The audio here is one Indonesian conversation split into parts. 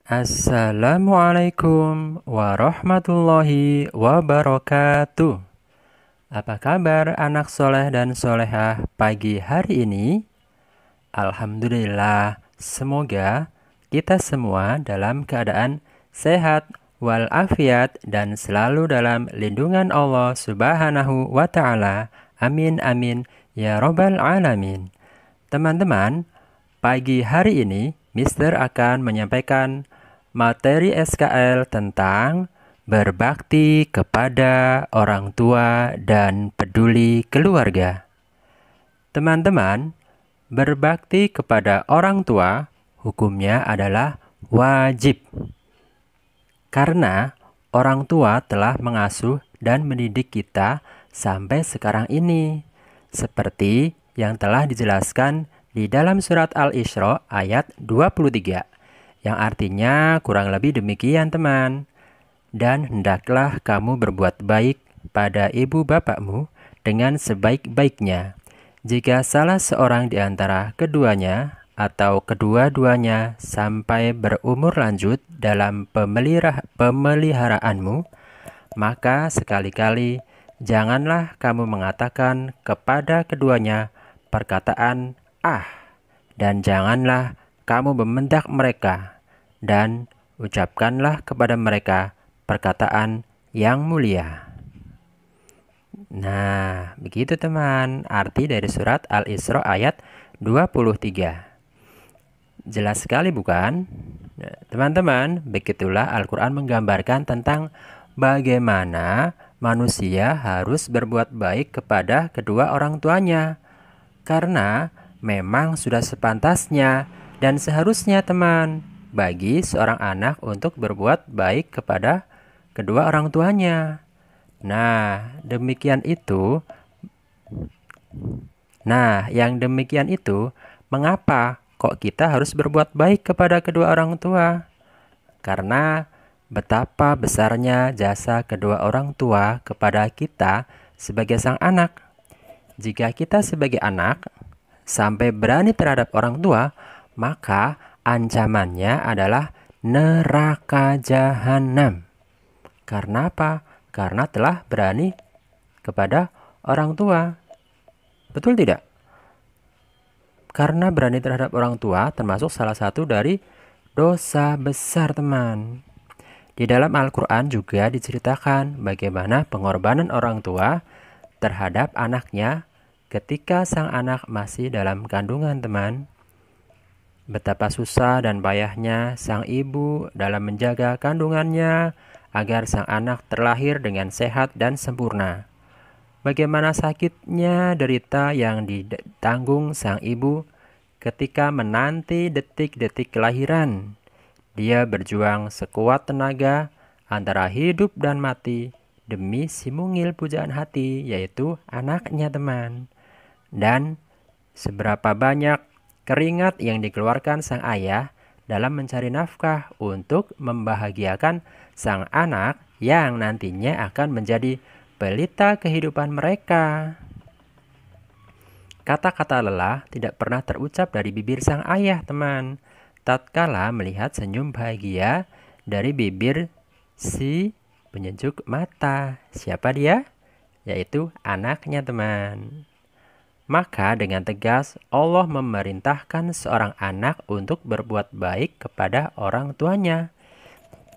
Assalamualaikum warahmatullahi wabarakatuh. Apa kabar anak soleh dan solehah pagi hari ini? Alhamdulillah, semoga kita semua dalam keadaan sehat walafiat dan selalu dalam lindungan Allah Subhanahu wa Ta'ala. Amin, amin, ya Robbal 'Alamin. Teman-teman, pagi hari ini Mister akan menyampaikan materi SKL tentang berbakti kepada orang tua dan peduli keluarga. Teman-teman, berbakti kepada orang tua hukumnya adalah wajib. Karena orang tua telah mengasuh dan mendidik kita sampai sekarang ini. Seperti yang telah dijelaskan di dalam surat Al-Isra ayat 23. Yang artinya kurang lebih demikian teman. Dan hendaklah kamu berbuat baik pada ibu bapakmu dengan sebaik-baiknya. Jika salah seorang di antara keduanya atau kedua-duanya sampai berumur lanjut dalam pemeliharaanmu, maka sekali-kali janganlah kamu mengatakan kepada keduanya perkataan "ah", dan janganlah kamu membentak mereka, dan ucapkanlah kepada mereka perkataan yang mulia. Nah, begitu teman, arti dari surat Al-Isra ayat 23. Jelas sekali bukan? Nah, teman-teman, begitulah Al-Quran menggambarkan tentang bagaimana manusia harus berbuat baik kepada kedua orang tuanya. Karena memang sudah sepantasnya dan seharusnya teman bagi seorang anak untuk berbuat baik kepada kedua orang tuanya. Yang demikian itu, mengapa kok kita harus berbuat baik kepada kedua orang tua? Karena betapa besarnya jasa kedua orang tua kepada kita sebagai sang anak. Jika kita sebagai anak sampai berani terhadap orang tua, maka ancamannya adalah neraka jahanam. Karena apa? Karena telah berani kepada orang tua. Betul tidak? Karena berani terhadap orang tua termasuk salah satu dari dosa besar teman. Di dalam Al-Quran juga diceritakan bagaimana pengorbanan orang tua terhadap anaknya ketika sang anak masih dalam kandungan teman. Betapa susah dan payahnya sang ibu dalam menjaga kandungannya agar sang anak terlahir dengan sehat dan sempurna. Bagaimana sakitnya derita yang ditanggung sang ibu ketika menanti detik-detik kelahiran. Dia berjuang sekuat tenaga antara hidup dan mati demi si mungil pujaan hati, yaitu anaknya teman. Dan seberapa banyak keringat yang dikeluarkan sang ayah dalam mencari nafkah untuk membahagiakan sang anak yang nantinya akan menjadi pelita kehidupan mereka. Kata-kata lelah tidak pernah terucap dari bibir sang ayah teman, tatkala melihat senyum bahagia dari bibir si penyejuk mata. Siapa dia? Yaitu anaknya teman. Maka dengan tegas Allah memerintahkan seorang anak untuk berbuat baik kepada orang tuanya,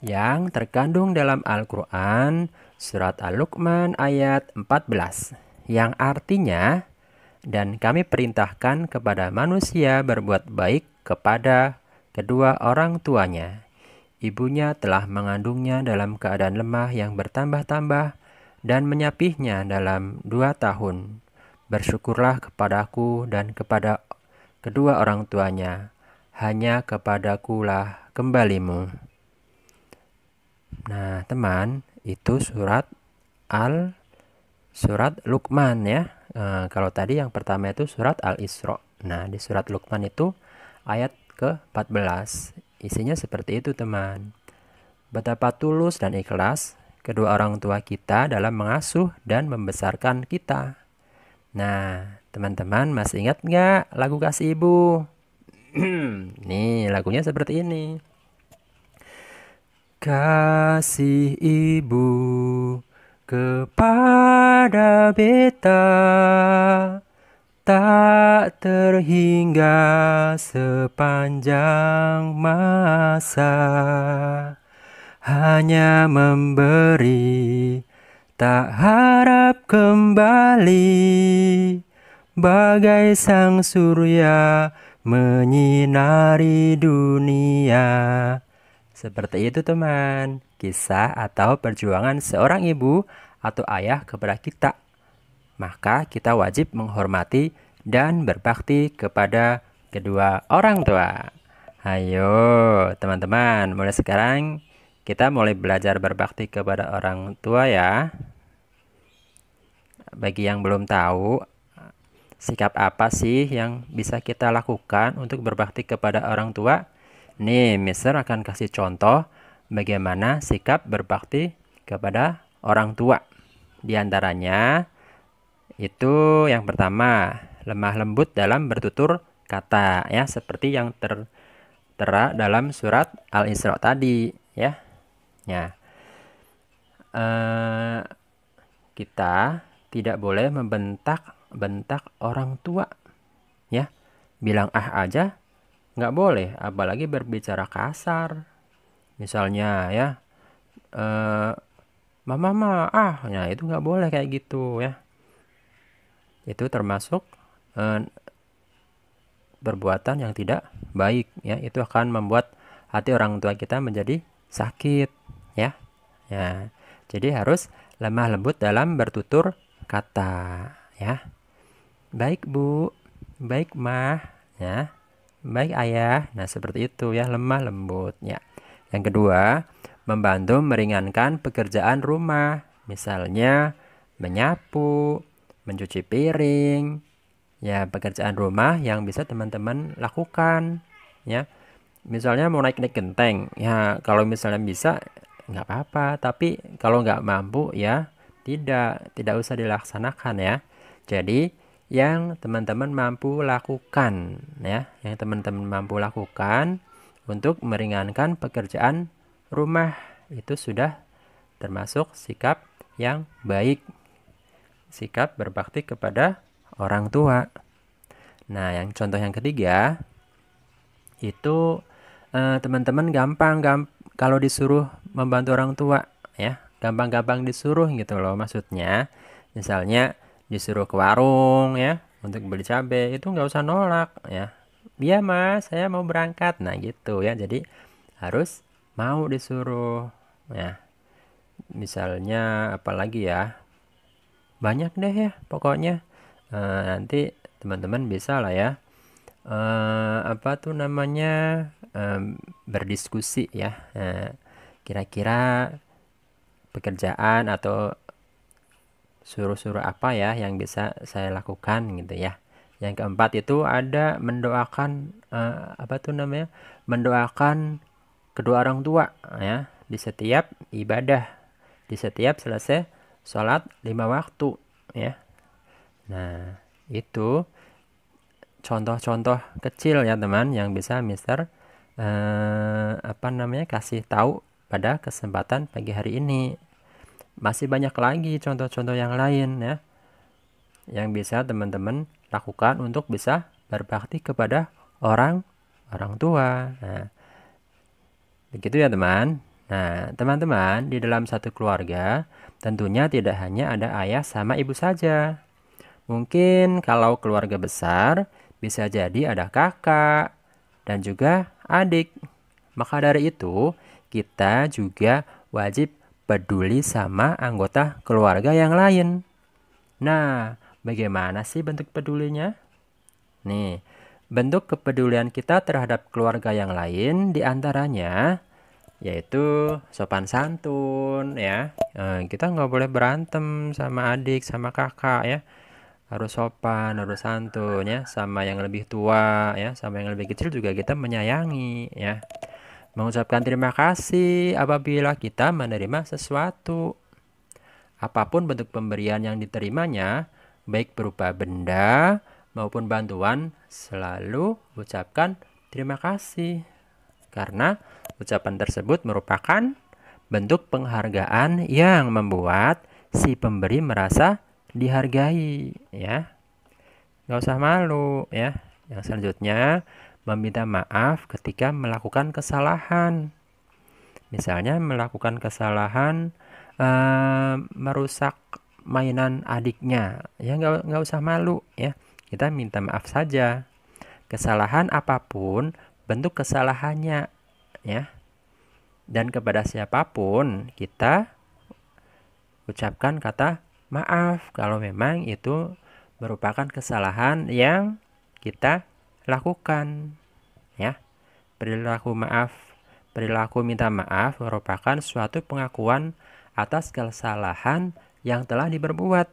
yang terkandung dalam Al-Quran surat Al-Luqman ayat 14, yang artinya, dan kami perintahkan kepada manusia berbuat baik kepada kedua orang tuanya. Ibunya telah mengandungnya dalam keadaan lemah yang bertambah-tambah dan menyapihnya dalam 2 tahun. Bersyukurlah kepadaku dan kepada kedua orang tuanya. Hanya kepadakulah kembalimu. Nah, teman, itu surat Luqman ya. Kalau tadi yang pertama itu surat Al-Isra. Nah, di surat Luqman itu ayat ke-14. Isinya seperti itu, teman. Betapa tulus dan ikhlas kedua orang tua kita dalam mengasuh dan membesarkan kita. Nah, teman-teman masih ingat nggak lagu Kasih Ibu? Nih, lagunya seperti ini. kasih ibu kepada beta tak terhingga sepanjang masa, hanya memberi, tak harap kembali, bagai sang surya menyinari dunia. Seperti itu teman, kisah atau perjuangan seorang ibu atau ayah kepada kita. Maka kita wajib menghormati dan berbakti kepada kedua orang tua. Ayo teman-teman, mulai sekarang kita mulai belajar berbakti kepada orang tua ya. Bagi yang belum tahu, sikap apa sih yang bisa kita lakukan untuk berbakti kepada orang tua? Nih, Mister akan kasih contoh bagaimana sikap berbakti kepada orang tua. Di antaranya, itu yang pertama, lemah lembut dalam bertutur kata, ya, seperti yang tertera dalam surat Al-Isra tadi, ya. Ya. Kita tidak boleh membentak orang tua, ya. Bilang aja nggak boleh, apalagi berbicara kasar. Misalnya ya, mama ya itu nggak boleh kayak gitu ya. Itu termasuk perbuatan yang tidak baik ya. Itu akan membuat hati orang tua kita menjadi sakit ya. Ya, jadi harus lemah lembut dalam bertutur kata ya. Baik bu, baik mah ya, baik ayah. Nah seperti itu ya, lemah lembut ya. Yang kedua, membantu meringankan pekerjaan rumah, misalnya menyapu, mencuci piring, ya pekerjaan rumah yang bisa teman-teman lakukan ya. Misalnya mau naik genteng, ya kalau misalnya bisa nggak apa-apa, tapi kalau nggak mampu ya tidak usah dilaksanakan ya. Jadi yang teman-teman mampu lakukan ya, yang teman-teman mampu lakukan untuk meringankan pekerjaan rumah itu sudah termasuk sikap yang baik, sikap berbakti kepada orang tua. Nah, yang contoh yang ketiga itu teman-teman gampang kalau disuruh membantu orang tua ya, gampang-gampang disuruh gitu loh maksudnya. Misalnya disuruh ke warung ya untuk beli cabai, itu nggak usah nolak ya. Iya mas, saya mau berangkat. Nah gitu ya, jadi harus mau disuruh ya. Misalnya apalagi ya, banyak deh ya pokoknya. Nanti teman-teman bisa lah ya, apa tuh namanya, berdiskusi ya. Kira-kira pekerjaan atau suruh-suruh apa ya yang bisa saya lakukan gitu ya. Yang keempat itu ada mendoakan, apa tuh namanya, mendoakan kedua orang tua ya di setiap ibadah, di setiap selesai sholat 5 waktu ya. Nah itu contoh-contoh kecil ya teman yang bisa Mister apa namanya kasih tahu pada kesempatan pagi hari ini. Masih banyak lagi contoh-contoh yang lain ya yang bisa teman-teman lakukan untuk bisa berbakti kepada orang tua. Nah, begitu ya teman. Nah, teman-teman, di dalam satu keluarga tentunya tidak hanya ada ayah sama ibu saja. Mungkin kalau keluarga besar bisa jadi ada kakak dan juga adik. Maka dari itu, kita juga wajib peduli sama anggota keluarga yang lain. Nah, bagaimana sih bentuk pedulinya? Nih, bentuk kepedulian kita terhadap keluarga yang lain diantaranya yaitu sopan santun ya. Kita nggak boleh berantem sama adik, sama kakak ya. Harus sopan, harus santun ya. Sama yang lebih tua ya, sama yang lebih kecil juga kita menyayangi ya. Mengucapkan terima kasih apabila kita menerima sesuatu. Apapun bentuk pemberian yang diterimanya, baik berupa benda maupun bantuan, selalu ucapkan terima kasih. Karena ucapan tersebut merupakan bentuk penghargaan yang membuat si pemberi merasa dihargai, ya. Nggak usah malu, ya. Yang selanjutnya, meminta maaf ketika melakukan kesalahan. Misalnya melakukan kesalahan merusak mainan adiknya, ya nggak usah malu, ya. Kita minta maaf saja. Kesalahan apapun, bentuk kesalahannya, ya. Dan kepada siapapun kita ucapkan kata maaf kalau memang itu merupakan kesalahan yang kita lakukan, ya. Perilaku minta maaf merupakan suatu pengakuan atas kesalahan yang telah diperbuat.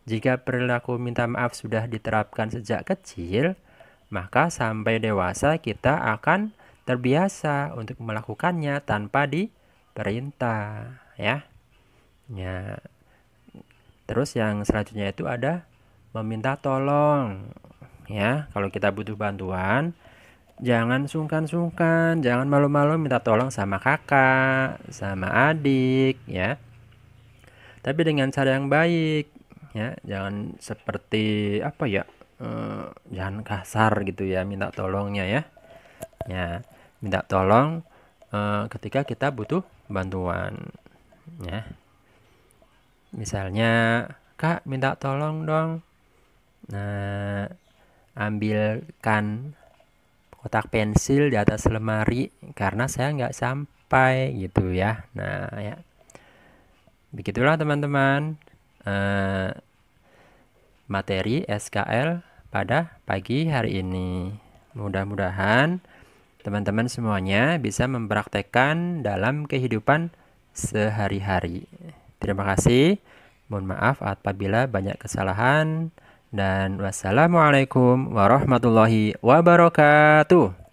Jika perilaku minta maaf sudah diterapkan sejak kecil, maka sampai dewasa kita akan terbiasa untuk melakukannya tanpa diperintah, ya. Ya. Terus yang selanjutnya itu ada meminta tolong, ya. Kalau kita butuh bantuan, jangan sungkan-sungkan, jangan malu-malu minta tolong sama kakak, sama adik, ya. Tapi dengan cara yang baik, ya. Jangan seperti apa ya? Jangan kasar gitu ya minta tolongnya, ya. Ya, minta tolong ketika kita butuh bantuan, ya. Misalnya, Kak, minta tolong dong. Nah, ambilkan kotak pensil di atas lemari karena saya nggak sampai gitu ya. Nah, ya. Begitulah teman-teman materi SKL pada pagi hari ini. Mudah-mudahan teman-teman semuanya bisa mempraktekkan dalam kehidupan sehari-hari. Terima kasih. Mohon maaf apabila banyak kesalahan. Dan wassalamualaikum warahmatullahi wabarakatuh.